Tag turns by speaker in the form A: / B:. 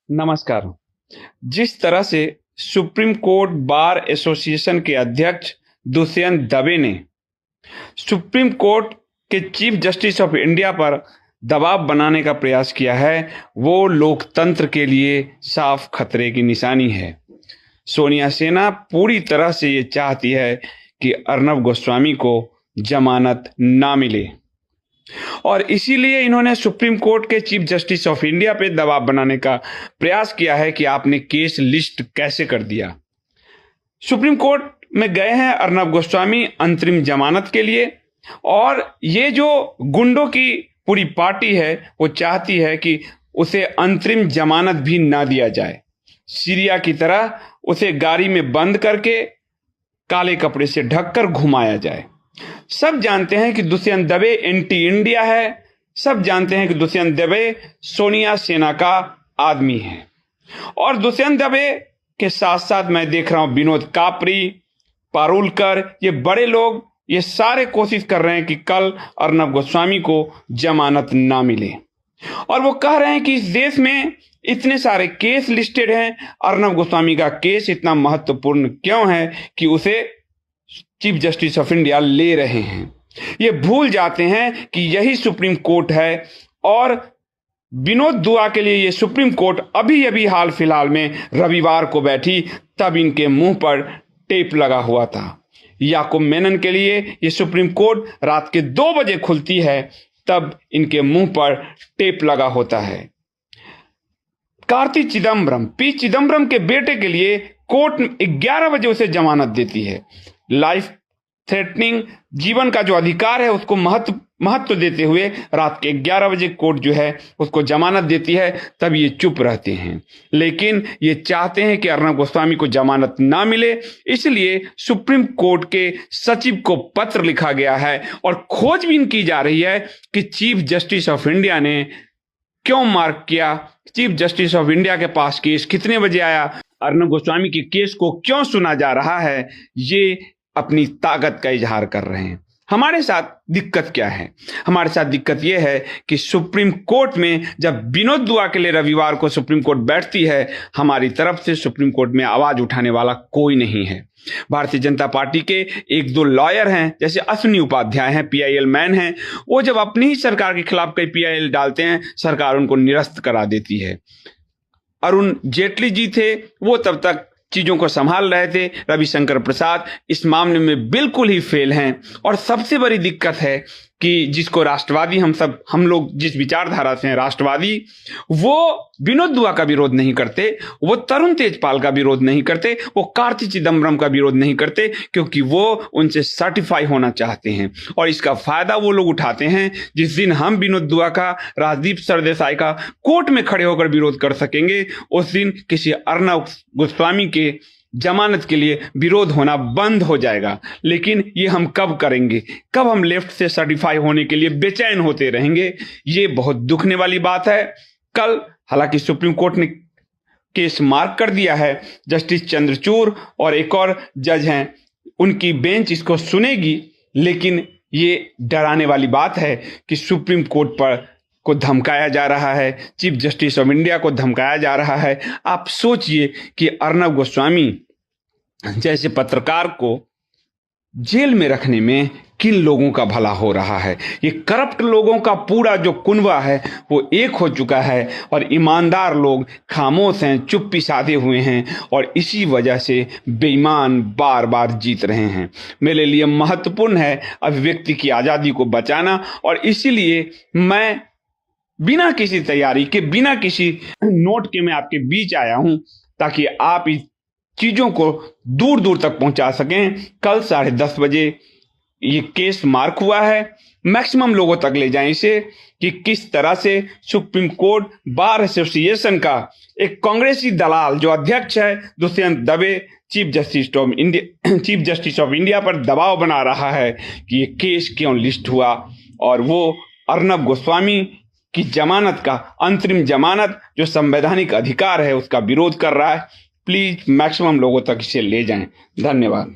A: नमस्कार। जिस तरह से सुप्रीम कोर्ट बार एसोसिएशन के अध्यक्ष दुष्यंत दवे ने सुप्रीम कोर्ट के चीफ जस्टिस ऑफ इंडिया पर दबाव बनाने का प्रयास किया है, वो लोकतंत्र के लिए साफ खतरे की निशानी है। सोनिया सेना पूरी तरह से ये चाहती है कि अर्नब गोस्वामी को जमानत ना मिले और इसीलिए इन्होंने सुप्रीम कोर्ट के चीफ जस्टिस ऑफ इंडिया पे दबाव बनाने का प्रयास किया है कि आपने केस लिस्ट कैसे कर दिया। सुप्रीम कोर्ट में गए हैं अर्नब गोस्वामी अंतरिम जमानत के लिए और ये जो गुंडों की पूरी पार्टी है वो चाहती है कि उसे अंतरिम जमानत भी ना दिया जाए। सीरिया की तरह उसे गाड़ी में बंद करके काले कपड़े से ढककर घुमाया जाए। सब जानते हैं कि दुष्यंत दवे एंटी इंडिया है। सब जानते हैं कि दुष्यंत दवे सोनिया सेना का आदमी है और दुष्यंत दवे के साथ साथ मैं देख रहा हूं विनोद कापरी, पारुलकर, ये बड़े लोग ये सारे कोशिश कर रहे हैं कि कल अर्नब गोस्वामी को जमानत ना मिले और वो कह रहे हैं कि इस देश में इतने सारे केस लिस्टेड हैं, अर्नब गोस्वामी का केस इतना महत्वपूर्ण क्यों है कि उसे चीफ जस्टिस ऑफ इंडिया ले रहे हैं। ये भूल जाते हैं कि यही सुप्रीम कोर्ट है और विनोद दुआ के लिए ये सुप्रीम कोर्ट अभी अभी हाल फिलहाल में रविवार को बैठी तब इनके मुंह पर टेप लगा हुआ था। याकूब मेनन के लिए ये सुप्रीम कोर्ट रात के 2 बजे खुलती है तब इनके मुंह पर टेप लगा होता है। कार्ति चिदम्बरम, पी चिदम्बरम के बेटे के लिए कोर्ट 11 बजे उसे जमानत देती है। लाइफ थ्रेटनिंग जीवन का जो अधिकार है उसको महत्व देते हुए रात के 11 बजे कोर्ट जो है उसको जमानत देती है, तब ये चुप रहते हैं। लेकिन ये चाहते हैं कि अर्नब गोस्वामी को जमानत ना मिले, इसलिए सुप्रीम कोर्ट के सचिव को पत्र लिखा गया है और खोजबीन की जा रही है कि चीफ जस्टिस ऑफ इंडिया ने क्यों मार्क किया, चीफ जस्टिस ऑफ इंडिया के पास केस कितने बजे आया, अर्नब गोस्वामी के केस को क्यों सुना जा रहा है। ये अपनी ताकत का इजहार कर रहे हैं। हमारे साथ दिक्कत क्या है? हमारे साथ दिक्कत यह है कि सुप्रीम कोर्ट में जब विनोद दुआ के लिए रविवार को सुप्रीम कोर्ट बैठती है, हमारी तरफ से सुप्रीम कोर्ट में आवाज उठाने वाला कोई नहीं है। भारतीय जनता पार्टी के 1-2 लॉयर हैं, जैसे अश्विनी उपाध्याय हैं, पीआईएल मैन हैं, वो जब अपनी ही सरकार के खिलाफ कई पीआईएल डालते हैं, सरकार उनको निरस्त करा देती है। अरुण जेटली जी थे, वो तब तक चीजों को संभाल रहे थे। रविशंकर प्रसाद इस मामले में बिल्कुल ही फेल हैं और सबसे बड़ी दिक्कत है कि जिसको राष्ट्रवादी हम लोग जिस विचारधारा से हैं राष्ट्रवादी, वो विनोद दुआ का विरोध नहीं करते, वो तरुण तेजपाल का विरोध नहीं करते, वो कार्ति चिदम्बरम का विरोध नहीं करते, क्योंकि वो उनसे सर्टिफाई होना चाहते हैं और इसका फायदा वो लोग उठाते हैं। जिस दिन हम विनोद दुआ का, राजदीप सरदेसाई का कोर्ट में खड़े होकर विरोध कर सकेंगे, उस दिन किसी अर्नब गोस्वामी के जमानत के लिए विरोध होना बंद हो जाएगा। लेकिन ये हम कब करेंगे? कब हम लेफ्ट से सर्टिफाई होने के लिए बेचैन होते रहेंगे? ये बहुत दुखने वाली बात है। कल हालांकि सुप्रीम कोर्ट ने केस मार्क कर दिया है, जस्टिस चंद्रचूड़ और एक और जज हैं, उनकी बेंच इसको सुनेगी, लेकिन ये डराने वाली बात है कि सुप्रीम कोर्ट पर को धमकाया जा रहा है, चीफ जस्टिस ऑफ इंडिया को धमकाया जा रहा है। आप सोचिए कि अर्नब गोस्वामी जैसे पत्रकार को जेल में रखने में किन लोगों का भला हो रहा है। ये करप्ट लोगों का पूरा जो कुनबा है वो एक हो चुका है और ईमानदार लोग खामोश हैं, चुप्पी साधे हुए हैं और इसी वजह से बेईमान बार बार जीत रहे हैं। मेरे लिए महत्वपूर्ण है अभिव्यक्ति की आज़ादी को बचाना और इसीलिए मैं बिना किसी तैयारी के, बिना किसी नोट के मैं आपके बीच आया हूं ताकि आप इस चीजों को दूर दूर तक पहुंचा सकें। कल 10:30 बजे ये केस मार्क हुआ है, मैक्सिमम लोगों तक ले जाएं इसे कि किस तरह से सुप्रीम कोर्ट बार एसोसिएशन का एक कांग्रेसी दलाल जो अध्यक्ष है Dushyant Dave chief justice of India पर दबाव बना रहा है कि ये केस क्यों लिस्ट हुआ और वो अर्नब गोस्वामी की जमानत का, अंतरिम जमानत जो संवैधानिक अधिकार है, उसका विरोध कर रहा है। प्लीज मैक्सिमम लोगों तक इसे ले जाएं। धन्यवाद।